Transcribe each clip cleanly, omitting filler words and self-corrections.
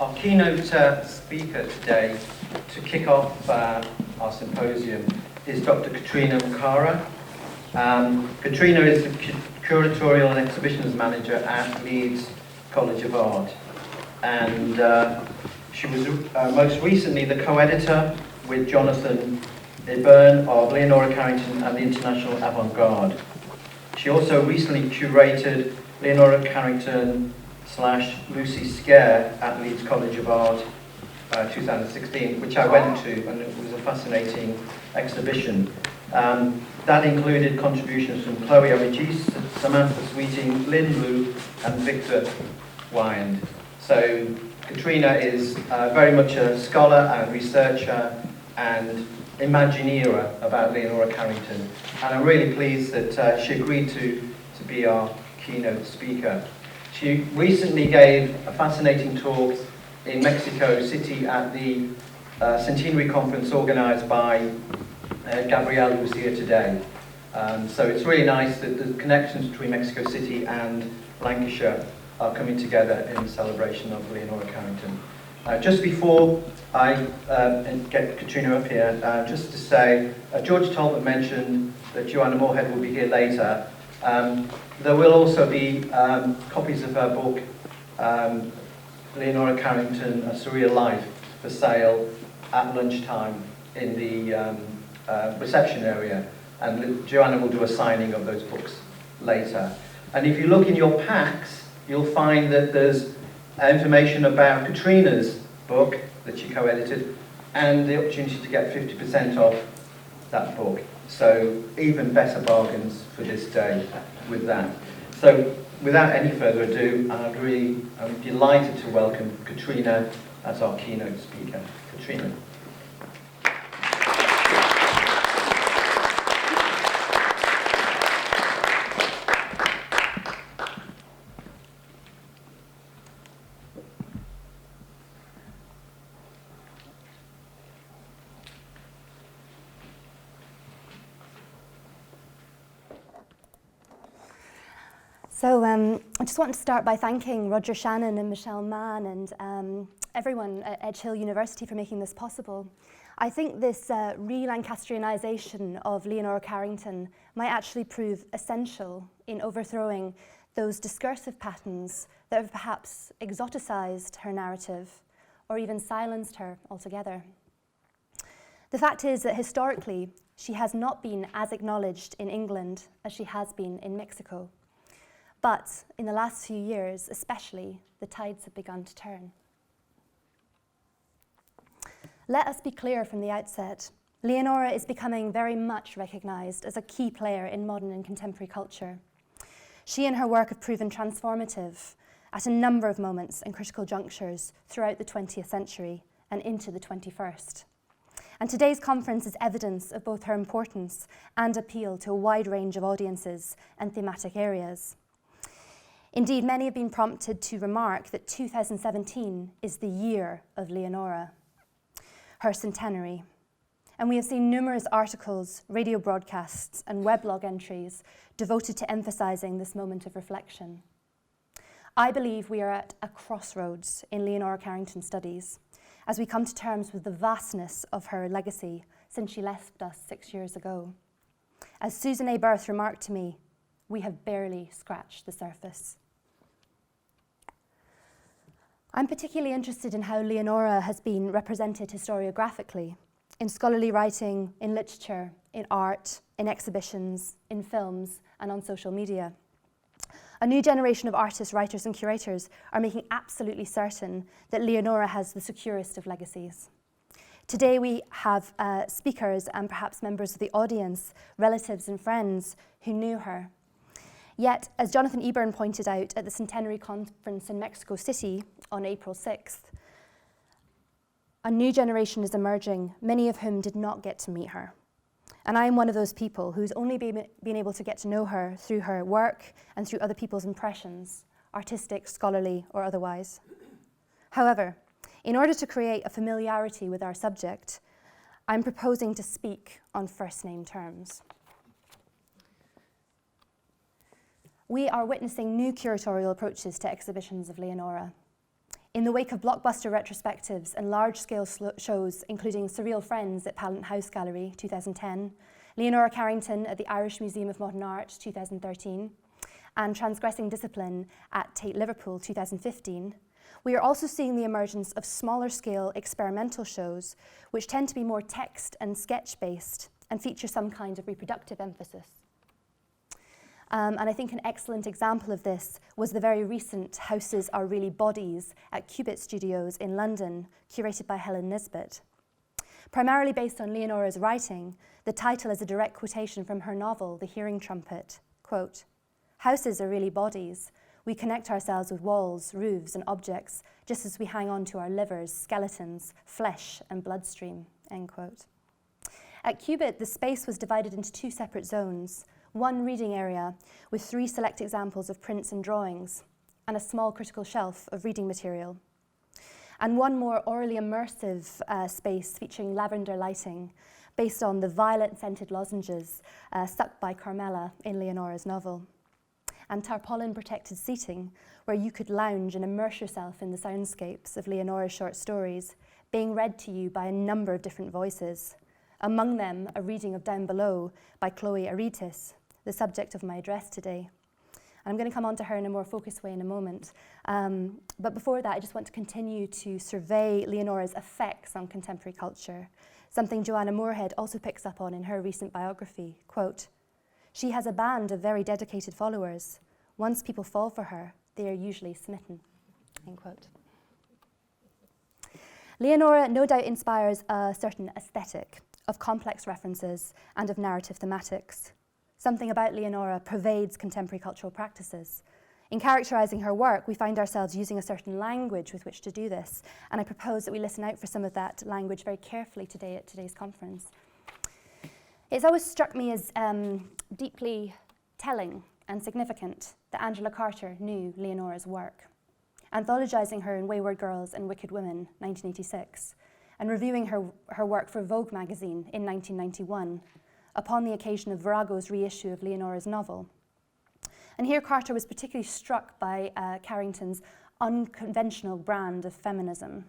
Our keynote speaker today to kick off our symposium is Dr. Catriona McAra. Catriona is the Curatorial and Exhibitions Manager at Leeds College of Art, and she was most recently the co-editor with Jonathan Ibern of Leonora Carrington and the International Avant-Garde. She also recently curated Leonora Carrington / Lucy Scare at Leeds College of Art 2016, which I went to, and it was a fascinating exhibition. That included contributions from Chloe Origis, Samantha Sweeting, Lynn Blue, and Victor Wyand. So Catriona is very much a scholar and researcher and Imagineer about Leonora Carrington, and I'm really pleased that she agreed to be our keynote speaker. She recently gave a fascinating talk in Mexico City at the Centenary Conference organised by Gabrielle, who's here today. So it's really nice that the connections between Mexico City and Lancashire are coming together in celebration of Leonora Carrington. Just before I get Catriona up here, just to say, George Talbot mentioned that Joanna Moorhead will be here later. There will also be copies of her book, Leonora Carrington, A Surreal Life, for sale at lunchtime in the reception area, and Joanna will do a signing of those books later. And if you look in your packs, you'll find that there's information about Catriona's book that she co-edited and the opportunity to get 50% off that book. So even better bargains for this day with that. So without any further ado, I'm delighted to welcome Catriona as our keynote speaker. Catriona. So I just want to start by thanking Roger Shannon and Michelle Man and everyone at Edge Hill University for making this possible. I think this re-Lancastrianisation of Leonora Carrington might actually prove essential in overthrowing those discursive patterns that have perhaps exoticized her narrative or even silenced her altogether. The fact is that historically, she has not been as acknowledged in England as she has been in Mexico. But in the last few years, especially, the tides have begun to turn. Let us be clear from the outset. Leonora is becoming very much recognised as a key player in modern and contemporary culture. She and her work have proven transformative at a number of moments and critical junctures throughout the 20th century and into the 21st. And today's conference is evidence of both her importance and appeal to a wide range of audiences and thematic areas. Indeed, many have been prompted to remark that 2017 is the year of Leonora, her centenary. And we have seen numerous articles, radio broadcasts, and weblog entries devoted to emphasising this moment of reflection. I believe we are at a crossroads in Leonora Carrington studies as we come to terms with the vastness of her legacy since she left us 6 years ago. As Susan A. Birth remarked to me, we have barely scratched the surface. I'm particularly interested in how Leonora has been represented historiographically, in scholarly writing, in literature, in art, in exhibitions, in films, and on social media. A new generation of artists, writers, and curators are making absolutely certain that Leonora has the securest of legacies. Today we have speakers and perhaps members of the audience, relatives and friends who knew her. Yet, as Jonathan Ibern pointed out at the Centenary Conference in Mexico City on April 6th, a new generation is emerging, many of whom did not get to meet her. And I am one of those people who's only been able to get to know her through her work and through other people's impressions, artistic, scholarly, or otherwise. However, in order to create a familiarity with our subject, I'm proposing to speak on first-name terms. We are witnessing new curatorial approaches to exhibitions of Leonora. In the wake of blockbuster retrospectives and large-scale shows, including Surreal Friends at Pallant House Gallery, 2010, Leonora Carrington at the Irish Museum of Modern Art, 2013, and Transgressing Discipline at Tate Liverpool, 2015, we are also seeing the emergence of smaller-scale experimental shows, which tend to be more text and sketch-based and feature some kind of reproductive emphasis. And I think an excellent example of this was the very recent Houses Are Really Bodies at Cubit Studios in London, curated by Helen Nisbet. Primarily based on Leonora's writing, the title is a direct quotation from her novel, The Hearing Trumpet. Quote, "Houses are really bodies. We connect ourselves with walls, roofs, and objects, just as we hang on to our livers, skeletons, flesh, and bloodstream." End quote. At Cubit, the space was divided into two separate zones, one reading area with 3 select examples of prints and drawings, and a small critical shelf of reading material, and one more orally immersive space featuring lavender lighting based on the violet-scented lozenges sucked by Carmela in Leonora's novel, and tarpaulin-protected seating where you could lounge and immerse yourself in the soundscapes of Leonora's short stories, being read to you by a number of different voices, among them a reading of Down Below by Chloe Aretis, the subject of my address today. I'm going to come on to her in a more focused way in a moment. But before that, I just want to continue to survey Leonora's effects on contemporary culture, something Joanna Moorhead also picks up on in her recent biography. Quote, "She has a band of very dedicated followers. Once people fall for her, they are usually smitten." End quote. Leonora no doubt inspires a certain aesthetic of complex references and of narrative thematics. Something about Leonora pervades contemporary cultural practices. In characterising her work, we find ourselves using a certain language with which to do this, and I propose that we listen out for some of that language very carefully today at today's conference. It's always struck me as deeply telling and significant that Angela Carter knew Leonora's work, anthologising her in Wayward Girls and Wicked Women, 1986, and reviewing her work for Vogue magazine in 1991, upon the occasion of Virago's reissue of Leonora's novel. And here Carter was particularly struck by Carrington's unconventional brand of feminism.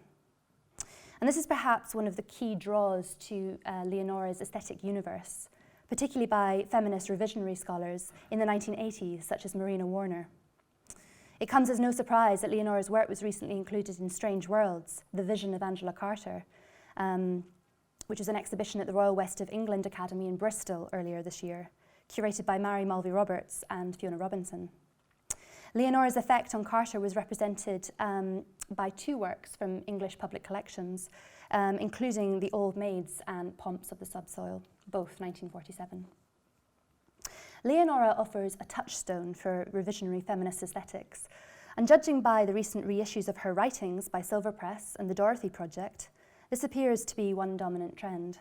And this is perhaps one of the key draws to Leonora's aesthetic universe, particularly by feminist revisionary scholars in the 1980s, such as Marina Warner. It comes as no surprise that Leonora's work was recently included in Strange Worlds, The Vision of Angela Carter, which was an exhibition at the Royal West of England Academy in Bristol earlier this year, curated by Mary Mulvey-Roberts and Fiona Robinson. Leonora's effect on Carter was represented by 2 works from English public collections, including The Old Maids and Pomps of the Subsoil, both 1947. Leonora offers a touchstone for revisionary feminist aesthetics, and judging by the recent reissues of her writings by Silver Press and the Dorothy Project, this appears to be one dominant trend.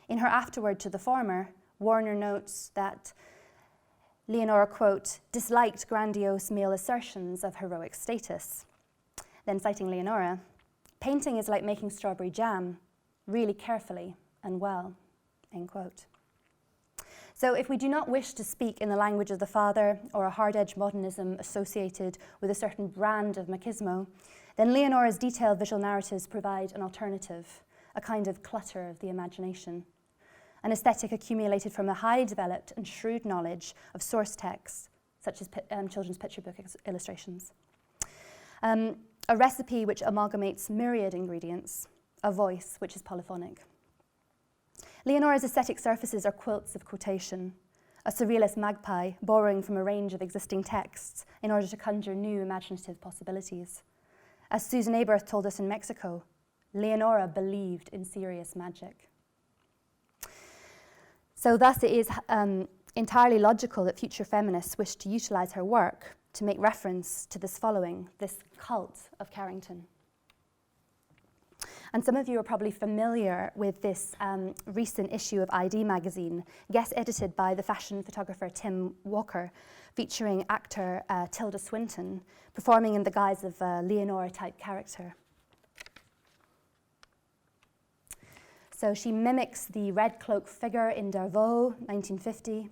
In her afterword to the former, Warner notes that Leonora, quote, disliked grandiose male assertions of heroic status. Then citing Leonora, painting is like making strawberry jam, really carefully and well, end quote. So if we do not wish to speak in the language of the father or a hard-edged modernism associated with a certain brand of machismo, then Leonora's detailed visual narratives provide an alternative, a kind of clutter of the imagination, an aesthetic accumulated from a highly developed and shrewd knowledge of source texts, such as children's picture book illustrations. A recipe which amalgamates myriad ingredients, a voice which is polyphonic. Leonora's aesthetic surfaces are quilts of quotation, a surrealist magpie borrowing from a range of existing texts in order to conjure new imaginative possibilities. As Susan Aberth told us in Mexico, Leonora believed in serious magic. So thus it is entirely logical that future feminists wish to utilise her work to make reference to this following, this cult of Carrington. And some of you are probably familiar with this recent issue of ID magazine, guest edited by the fashion photographer Tim Walker, featuring actor Tilda Swinton, performing in the guise of a Leonora-type character. So she mimics the red cloak figure in Darvaux, 1950.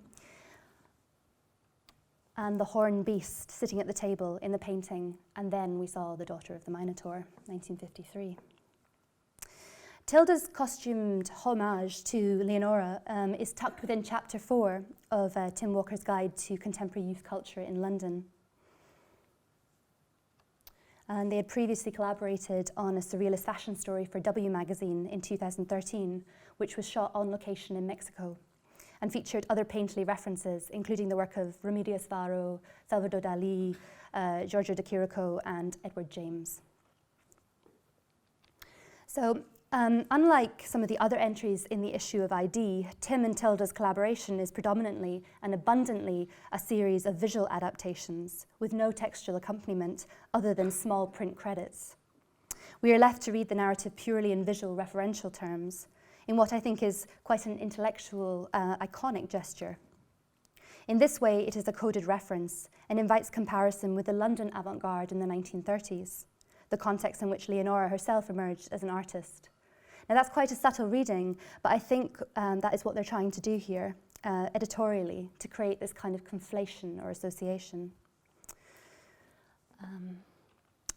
and the horned beast sitting at the table in the painting, and then we saw The Daughter of the Minotaur, 1953. Tilda's costumed homage to Leonora is tucked within chapter 4 of Tim Walker's Guide to Contemporary Youth Culture in London. And they had previously collaborated on a surrealist fashion story for W magazine in 2013, which was shot on location in Mexico and featured other painterly references, including the work of Remedios Varo, Salvador Dali, Giorgio de Chirico, and Edward James. So, unlike some of the other entries in the issue of ID, Tim and Tilda's collaboration is predominantly and abundantly a series of visual adaptations with no textual accompaniment other than small print credits. We are left to read the narrative purely in visual referential terms, in what I think is quite an intellectual, iconic gesture. In this way, it is a coded reference and invites comparison with the London avant-garde in the 1930s, the context in which Leonora herself emerged as an artist. Now that's quite a subtle reading, but I think that is what they're trying to do here, editorially, to create this kind of conflation or association.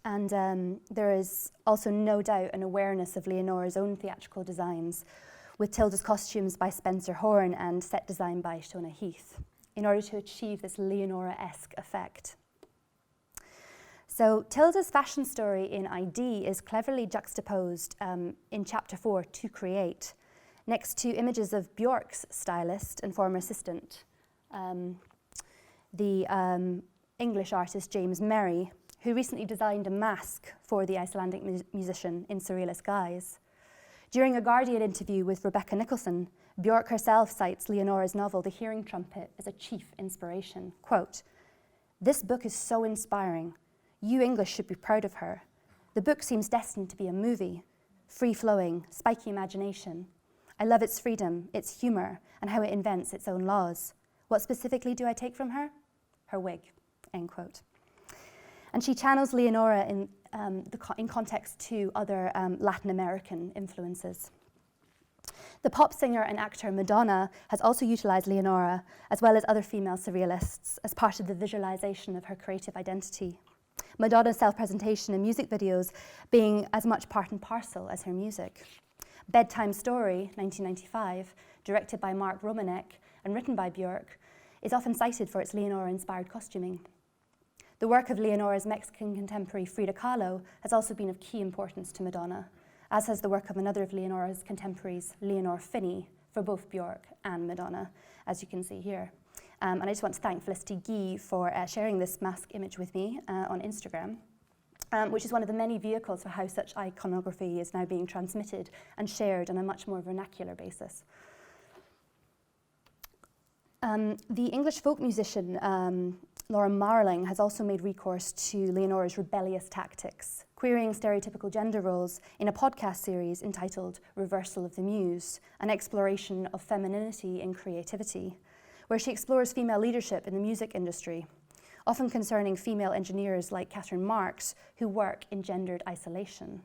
There is also no doubt an awareness of Leonora's own theatrical designs, with Tilda's costumes by Spencer Horn and set design by Shona Heath, in order to achieve this Leonora-esque effect. So Tilda's fashion story in ID is cleverly juxtaposed in chapter 4 to create, next to images of Björk's stylist and former assistant, the English artist James Merry, who recently designed a mask for the Icelandic musician in surrealist guise. During a Guardian interview with Rebecca Nicholson, Björk herself cites Leonora's novel The Hearing Trumpet as a chief inspiration. Quote, "This book is so inspiring. You English should be proud of her. The book seems destined to be a movie, free-flowing, spiky imagination. I love its freedom, its humour, and how it invents its own laws. What specifically do I take from her? Her wig," end quote. And she channels Leonora in context to other Latin American influences. The pop singer and actor Madonna has also utilised Leonora, as well as other female surrealists, as part of the visualisation of her creative identity. Madonna's self-presentation in music videos being as much part and parcel as her music. Bedtime Story, 1995, directed by Mark Romanek and written by Björk, is often cited for its Leonora-inspired costuming. The work of Leonora's Mexican contemporary Frida Kahlo has also been of key importance to Madonna, as has the work of another of Leonora's contemporaries, Leonor Finney, for both Björk and Madonna, as you can see here. And I just want to thank Felicity Guy for sharing this mask image with me on Instagram, which is one of the many vehicles for how such iconography is now being transmitted and shared on a much more vernacular basis. The English folk musician Laura Marling has also made recourse to Leonora's rebellious tactics, querying stereotypical gender roles in a podcast series entitled Reversal of the Muse, an exploration of femininity in creativity, where she explores female leadership in the music industry, often concerning female engineers like Catherine Marks, who work in gendered isolation.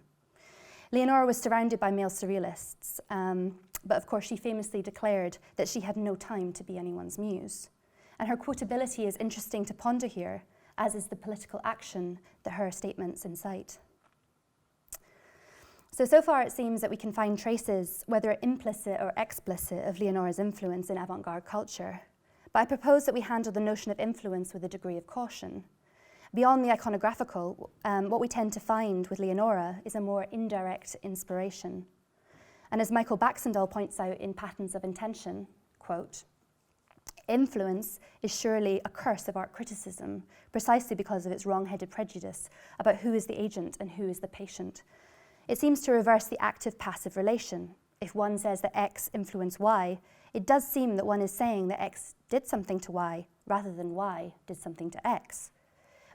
Leonora was surrounded by male surrealists, but of course she famously declared that she had no time to be anyone's muse. And her quotability is interesting to ponder here, as is the political action that her statements incite. So far it seems that we can find traces, whether implicit or explicit, of Leonora's influence in avant-garde culture. But I propose that we handle the notion of influence with a degree of caution. Beyond the iconographical, what we tend to find with Leonora is a more indirect inspiration. And as Michael Baxendale points out in Patterns of Intention, quote, "Influence is surely a curse of art criticism, precisely because of its wrong-headed prejudice about who is the agent and who is the patient. It seems to reverse the active-passive relation. If one says that X influenced Y, it does seem that one is saying that X did something to Y, rather than Y did something to X.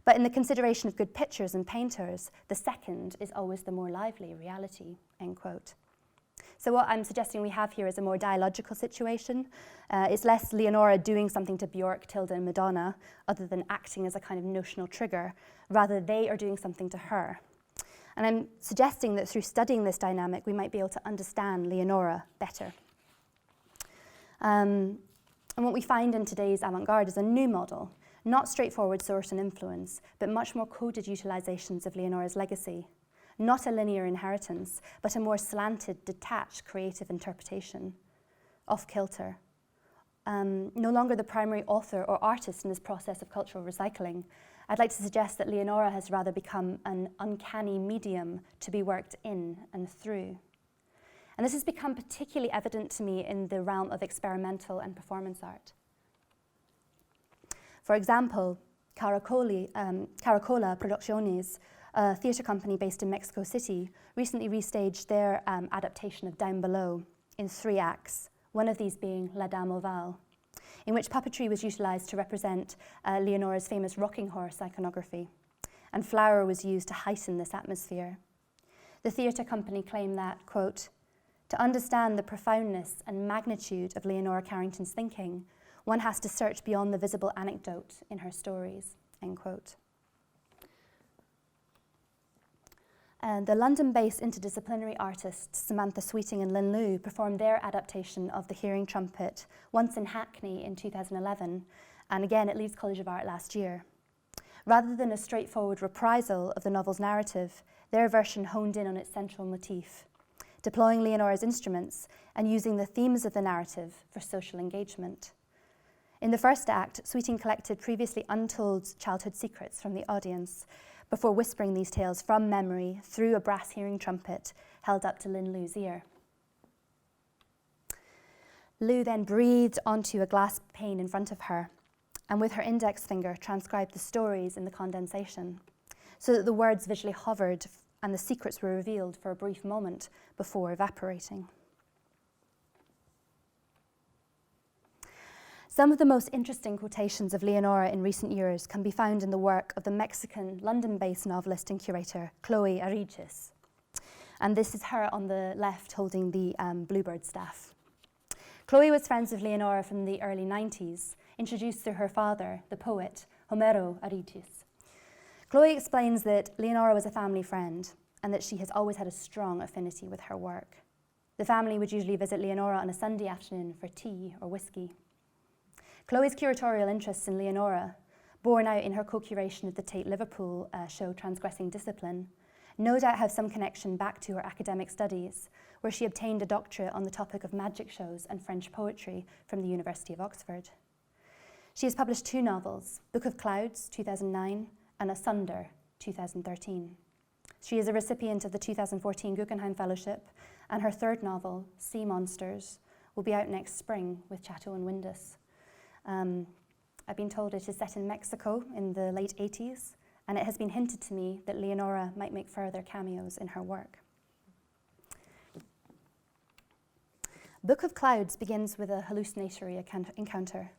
But in the consideration of good pictures and painters, the second is always the more lively reality," end quote. So what I'm suggesting we have here is a more dialogical situation. It's less Leonora doing something to Björk, Tilda, and Madonna, other than acting as a kind of notional trigger. Rather, they are doing something to her. And I'm suggesting that through studying this dynamic, we might be able to understand Leonora better. And what we find in today's avant-garde is a new model, Not straightforward source and influence, but much more coded utilizations of Leonora's legacy. Not a linear inheritance, but a more slanted, detached creative interpretation. Off-kilter. No longer the primary author or artist in this process of cultural recycling, I'd like to suggest that Leonora has rather become an uncanny medium to be worked in and through. And this has become particularly evident to me in the realm of experimental and performance art. For example, Caracola Producciones, a theatre company based in Mexico City, recently restaged their adaptation of Down Below in 3 acts, one of these being La Dame Ovale, in which puppetry was utilised to represent Leonora's famous rocking horse iconography, and flour was used to heighten this atmosphere. The theatre company claimed that, quote, "To understand the profoundness and magnitude of Leonora Carrington's thinking, one has to search beyond the visible anecdote in her stories," end quote. The London-based interdisciplinary artists Samantha Sweeting and Lynn Liu performed their adaptation of The Hearing Trumpet, once in Hackney in 2011, and again at Leeds College of Art last year. Rather than a straightforward reprisal of the novel's narrative, their version honed in on its central motif, deploying Leonora's instruments and using the themes of the narrative for social engagement. In the first act, Sweeting collected previously untold childhood secrets from the audience before whispering these tales from memory through a brass hearing trumpet held up to Lynn Liu's ear. Liu then breathed onto a glass pane in front of her, and with her index finger transcribed the stories in the condensation, so that the words visually hovered and the secrets were revealed for a brief moment before evaporating. Some of the most interesting quotations of Leonora in recent years can be found in the work of the Mexican, London-based novelist and curator, Chloe Ariches. And this is her on the left holding the bluebird staff. Chloe was friends with Leonora from the early 90s, introduced through her father, the poet, Homero Ariches. Chloe explains that Leonora was a family friend and that she has always had a strong affinity with her work. The family would usually visit Leonora on a Sunday afternoon for tea or whiskey. Chloe's curatorial interests in Leonora, borne out in her co-curation of the Tate Liverpool show Transgressing Discipline, no doubt have some connection back to her academic studies, where she obtained a doctorate on the topic of magic shows and French poetry from the University of Oxford. She has published 2 novels, Book of Clouds, 2009, and Asunder, 2013. She is a recipient of the 2014 Guggenheim Fellowship, and her 3rd novel, Sea Monsters, will be out next spring with Chatto and Windus. I've been told it is set in Mexico in the late 80s, and it has been hinted to me that Leonora might make further cameos in her work. Book of Clouds begins with a hallucinatory encounter,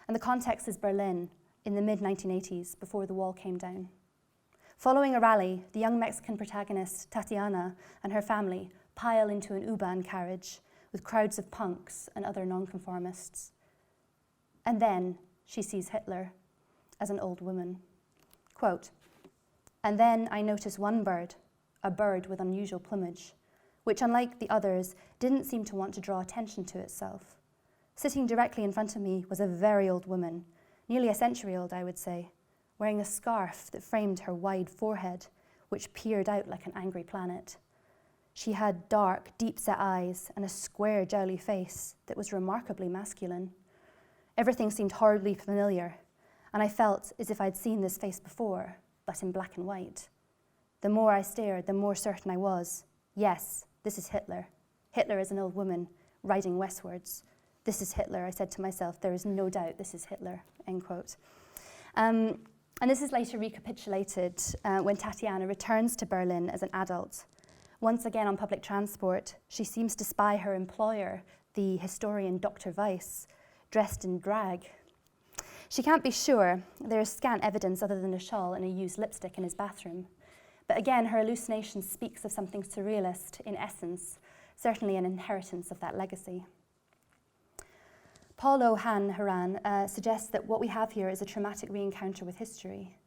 and the context is Berlin in the mid-1980s, before the wall came down. Following a rally, the young Mexican protagonist, Tatiana, and her family pile into an U-Bahn carriage with crowds of punks and other nonconformists. And then she sees Hitler as an old woman. Quote, "And then I noticed one bird, a bird with unusual plumage, which unlike the others, didn't seem to want to draw attention to itself. Sitting directly in front of me was a very old woman, nearly a century old, I would say, wearing a scarf that framed her wide forehead, which peered out like an angry planet. She had dark, deep-set eyes and a square, jowly face that was remarkably masculine. Everything seemed horribly familiar, and I felt as if I'd seen this face before, but in black and white. The more I stared, the more certain I was. Yes, this is Hitler. Hitler is an old woman, riding westwards. This is Hitler, I said to myself. There is no doubt this is Hitler," end quote. And this is later recapitulated when Tatiana returns to Berlin as an adult. Once again on public transport, she seems to spy her employer, the historian Dr. Weiss, dressed in drag. She can't be sure. There is scant evidence other than a shawl and a used lipstick in his bathroom. But again, her hallucination speaks of something surrealist in essence, certainly an inheritance of that legacy. Paul O'Han suggests that what we have here is a traumatic re-encounter with history.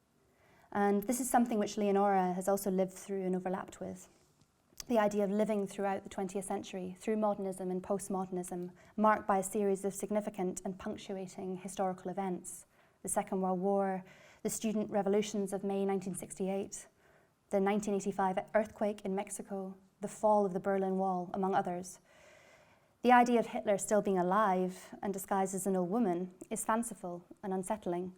And this is something which Leonora has also lived through and overlapped with. The idea of living throughout the 20th century, through modernism and postmodernism, marked by a series of significant and punctuating historical events, the Second World War, the student revolutions of May 1968, the 1985 earthquake in Mexico, the fall of the Berlin Wall, among others. The idea of Hitler still being alive and disguised as an old woman is fanciful and unsettling,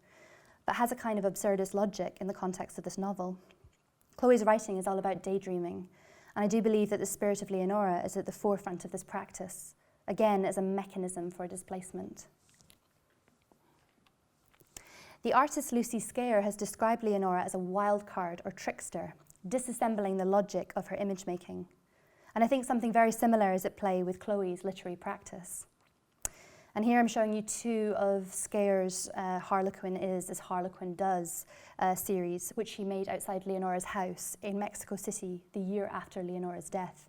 but has a kind of absurdist logic in the context of this novel. Chloe's writing is all about daydreaming, and I do believe that the spirit of Leonora is at the forefront of this practice, again as a mechanism for displacement. The artist Lucy Scayer has described Leonora as a wild card or trickster, disassembling the logic of her image making. And I think something very similar is at play with Chloe's literary practice. And here I'm showing you two of Scayer's Harlequin Is as Harlequin Does series, which she made outside Leonora's house in Mexico City the year after Leonora's death.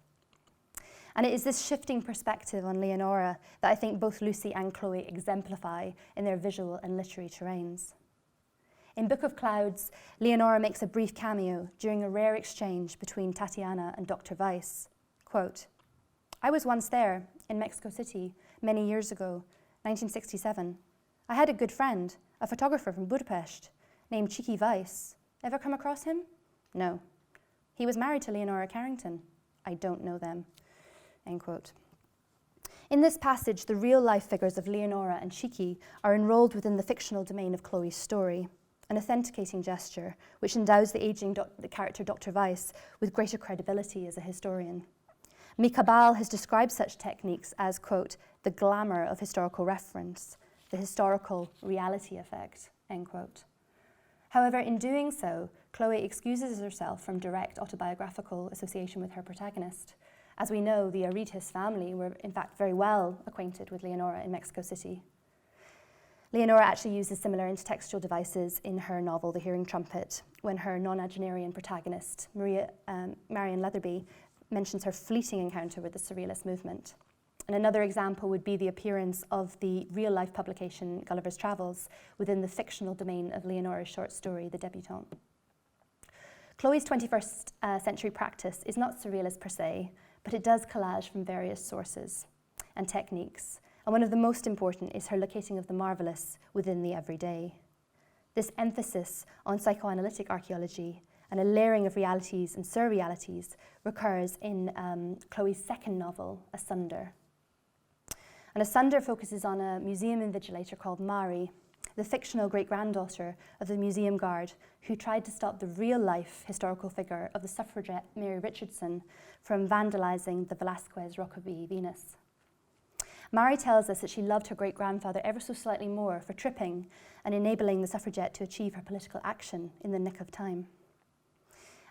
And it is this shifting perspective on Leonora that I think both Lucy and Chloe exemplify in their visual and literary terrains. In Book of Clouds, Leonora makes a brief cameo during a rare exchange between Tatiana and Dr. Weiss. Quote, "I was once there, in Mexico City, many years ago, 1967. I had a good friend, a photographer from Budapest, named Chiki Weiss. Ever come across him? No. He was married to Leonora Carrington. I don't know them." End quote. In this passage, the real-life figures of Leonora and Chiki are enrolled within the fictional domain of Chloe's story, an authenticating gesture which endows the aging the character Dr. Weiss with greater credibility as a historian. Mika Bal has described such techniques as, quote, "the glamour of historical reference, the historical reality effect," end quote. However, in doing so, Chloe excuses herself from direct autobiographical association with her protagonist. As we know, the Aritis family were in fact very well acquainted with Leonora in Mexico City. Leonora actually uses similar intertextual devices in her novel The Hearing Trumpet, when her nonagenarian protagonist, Marion Leatherby, mentions her fleeting encounter with the Surrealist movement. And another example would be the appearance of the real-life publication Gulliver's Travels within the fictional domain of Leonora's short story, The Debutante. Chloe's 21st century practice is not surrealist per se, but it does collage from various sources and techniques. And one of the most important is her locating of the marvelous within the everyday. This emphasis on psychoanalytic archaeology and a layering of realities and surrealities recurs in Chloe's second novel, Asunder. And Asunder focuses on a museum invigilator called Mari, the fictional great-granddaughter of the museum guard who tried to stop the real-life historical figure of the suffragette Mary Richardson from vandalizing the Velázquez Rokeby Venus. Mari tells us that she loved her great-grandfather ever so slightly more for tripping and enabling the suffragette to achieve her political action in the nick of time.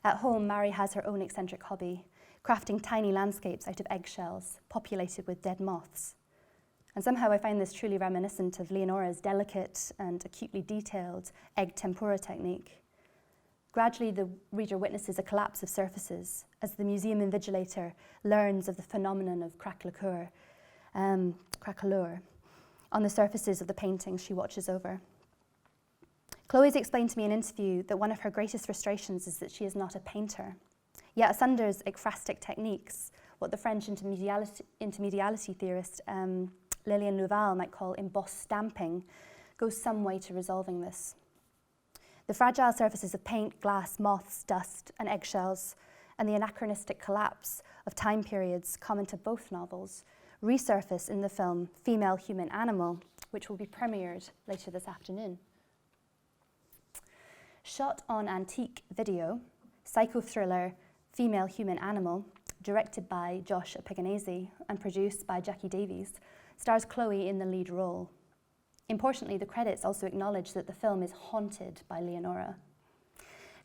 At home, Mari has her own eccentric hobby, crafting tiny landscapes out of eggshells populated with dead moths. And somehow I find this truly reminiscent of Leonora's delicate and acutely detailed egg tempura technique. Gradually, the reader witnesses a collapse of surfaces as the museum invigilator learns of the phenomenon of craquelure on the surfaces of the paintings she watches over. Chloe's explained to me in an interview that one of her greatest frustrations is that she is not a painter. Yet Asunder's ekphrastic techniques, what the French intermediality theorist Lilian Louval might call embossed stamping, goes some way to resolving this. The fragile surfaces of paint, glass, moths, dust, and eggshells, and the anachronistic collapse of time periods common to both novels resurface in the film Female Human Animal, which will be premiered later this afternoon. Shot on antique video, psychothriller Female Human Animal, directed by Josh Epiganese and produced by Jackie Davies, stars Chloe in the lead role. Importantly, the credits also acknowledge that the film is haunted by Leonora.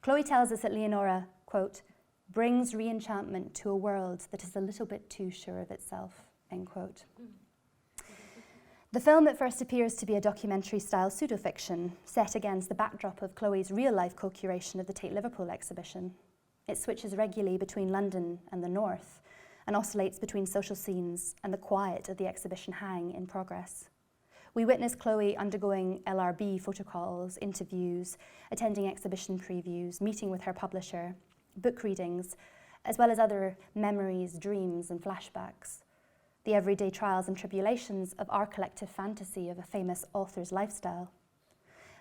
Chloe tells us that Leonora, quote, "brings re-enchantment to a world that is a little bit too sure of itself," end quote. The film at first appears to be a documentary-style pseudo-fiction set against the backdrop of Chloe's real-life co-curation of the Tate Liverpool exhibition. It switches regularly between London and the North and oscillates between social scenes and the quiet of the exhibition hang in progress. We witness Chloe undergoing LRB photocalls, interviews, attending exhibition previews, meeting with her publisher, book readings, as well as other memories, dreams, and flashbacks. The everyday trials and tribulations of our collective fantasy of a famous author's lifestyle.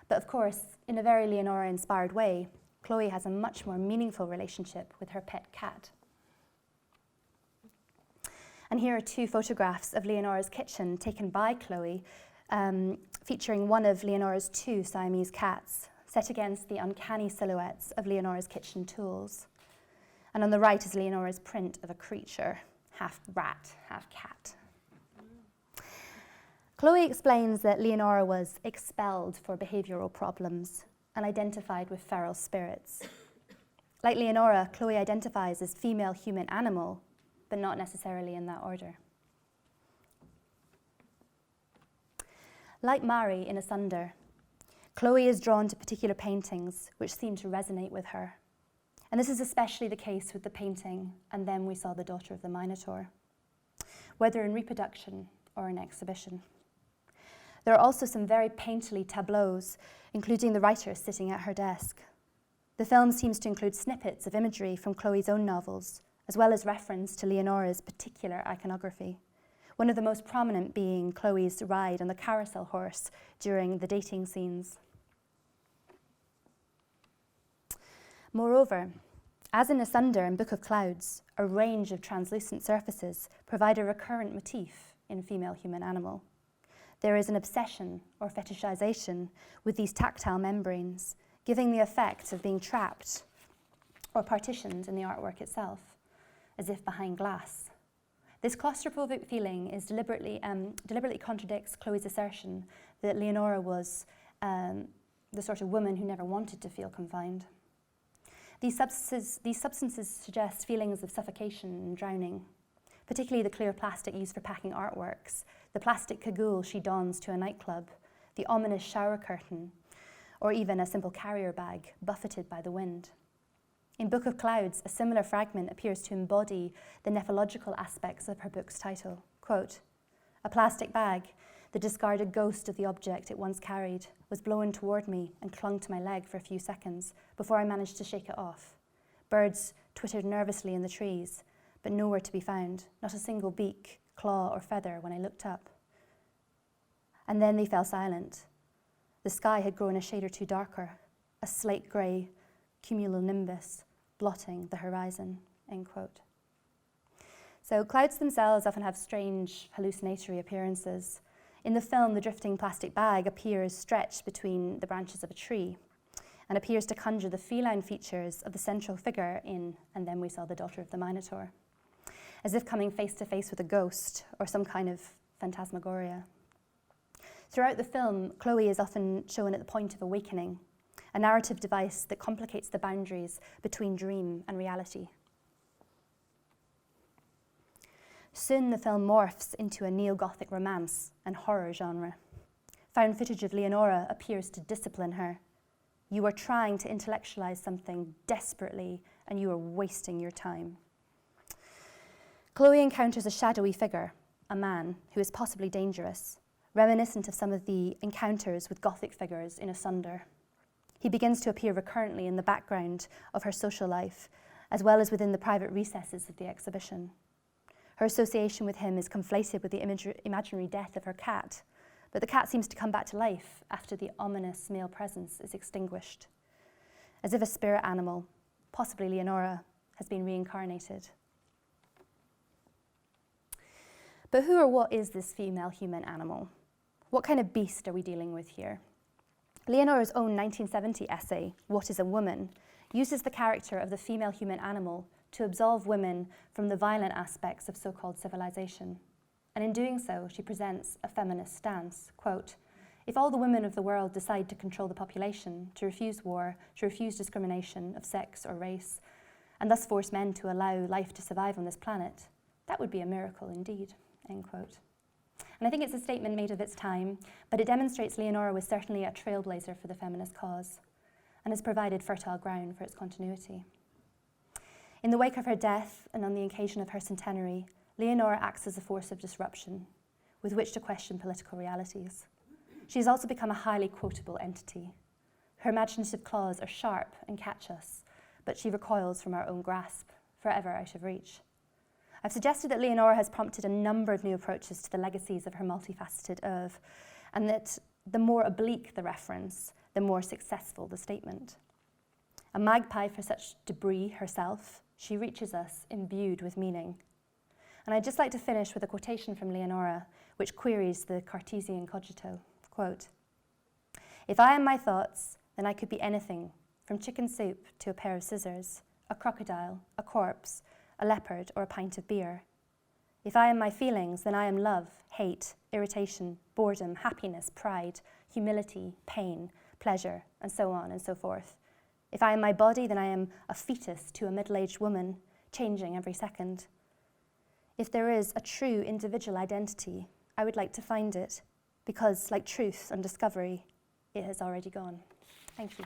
But of course, in a very Leonora-inspired way, Chloe has a much more meaningful relationship with her pet cat. And here are two photographs of Leonora's kitchen taken by Chloe, featuring one of Leonora's two Siamese cats, set against the uncanny silhouettes of Leonora's kitchen tools. And on the right is Leonora's print of a creature, half rat, half cat. Chloe explains that Leonora was expelled for behavioural problems and identified with feral spirits. Like Leonora, Chloe identifies as female human animal, but not necessarily in that order. Like Mari in Asunder, Chloe is drawn to particular paintings which seem to resonate with her. And this is especially the case with the painting "And Then We Saw the Daughter of the Minotaur," whether in reproduction or in exhibition. There are also some very painterly tableaus, including the writer sitting at her desk. The film seems to include snippets of imagery from Chloe's own novels, as well as reference to Leonora's particular iconography, one of the most prominent being Chloe's ride on the carousel horse during the dating scenes. Moreover, as in Asunder and Book of Clouds, a range of translucent surfaces provide a recurrent motif in female human animal. There is an obsession or fetishization with these tactile membranes, giving the effect of being trapped or partitioned in the artwork itself, as if behind glass. This claustrophobic feeling is deliberately contradicts Chloe's assertion that Leonora was the sort of woman who never wanted to feel confined. These substances suggest feelings of suffocation and drowning, particularly the clear plastic used for packing artworks, the plastic cagoule she dons to a nightclub, the ominous shower curtain, or even a simple carrier bag buffeted by the wind. In Book of Clouds, a similar fragment appears to embody the nephological aspects of her book's title. Quote, "A plastic bag, the discarded ghost of the object it once carried, was blown toward me and clung to my leg for a few seconds before I managed to shake it off. Birds twittered nervously in the trees, but nowhere to be found, not a single beak, claw, or feather when I looked up. And then they fell silent. The sky had grown a shade or two darker, a slate grey cumulonimbus blotting the horizon," end quote. So clouds themselves often have strange hallucinatory appearances. In the film, the drifting plastic bag appears stretched between the branches of a tree and appears to conjure the feline features of the central figure in "And Then We Saw the Daughter of the Minotaur," as if coming face to face with a ghost or some kind of phantasmagoria. Throughout the film, Chloe is often shown at the point of awakening, a narrative device that complicates the boundaries between dream and reality. Soon the film morphs into a neo-Gothic romance and horror genre. Found footage of Leonora appears to discipline her. "You are trying to intellectualize something desperately and you are wasting your time." Chloe encounters a shadowy figure, a man, who is possibly dangerous, reminiscent of some of the encounters with Gothic figures in Asunder. He begins to appear recurrently in the background of her social life, as well as within the private recesses of the exhibition. Her association with him is conflated with the imaginary death of her cat, but the cat seems to come back to life after the ominous male presence is extinguished, as if a spirit animal, possibly Leonora, has been reincarnated. But who or what is this female human animal? What kind of beast are we dealing with here? Leonora's own 1970 essay, "What is a Woman?" uses the character of the female human animal to absolve women from the violent aspects of so-called civilization. And in doing so, she presents a feminist stance. Quote, "If all the women of the world decide to control the population, to refuse war, to refuse discrimination of sex or race, and thus force men to allow life to survive on this planet, that would be a miracle indeed," end quote. And I think it's a statement made of its time, but it demonstrates Leonora was certainly a trailblazer for the feminist cause and has provided fertile ground for its continuity. In the wake of her death and on the occasion of her centenary, Leonora acts as a force of disruption with which to question political realities. She has also become a highly quotable entity. Her imaginative claws are sharp and catch us, but she recoils from our own grasp, forever out of reach. I've suggested that Leonora has prompted a number of new approaches to the legacies of her multifaceted oeuvre, and that the more oblique the reference, the more successful the statement. A magpie for such debris herself, she reaches us imbued with meaning. And I'd just like to finish with a quotation from Leonora, which queries the Cartesian cogito. Quote, "If I am my thoughts, then I could be anything, from chicken soup to a pair of scissors, a crocodile, a corpse, a leopard, or a pint of beer. If I am my feelings, then I am love, hate, irritation, boredom, happiness, pride, humility, pain, pleasure, and so on and so forth. If I am my body, then I am a fetus to a middle-aged woman, changing every second. If there is a true individual identity, I would like to find it, because, like truth and discovery, it has already gone." Thank you.